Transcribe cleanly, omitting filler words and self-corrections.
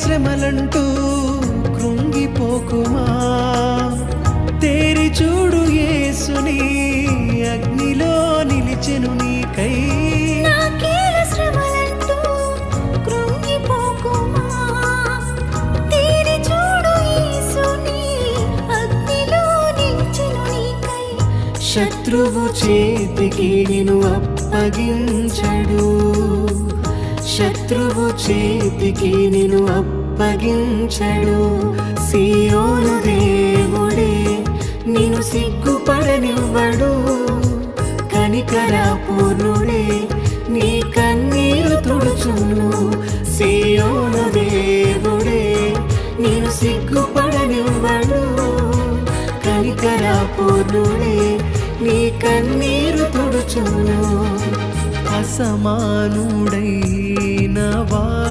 శ్రమలంటూ కృంగిపోకుమా, తేరి చూడు యేసుని అగ్నిలో నిలిచెను నీకై. శత్రువు చేతికి నిన్ను అప్పగించడు, శత్రువు చేతికి నిన్ను అప్పగించడు. సీయోను దేవుడే నిన్ను సిగ్గుపడనివ్వడు, కనికర పూర్ణుడే నీ కన్నీరు తుడుచును. సీయోను దేవుడే నిన్ను సిగ్గుపడనివ్వడు, కనికర పూర్ణుడే నీ కన్నీరు తుడుచును. అసమానుడైన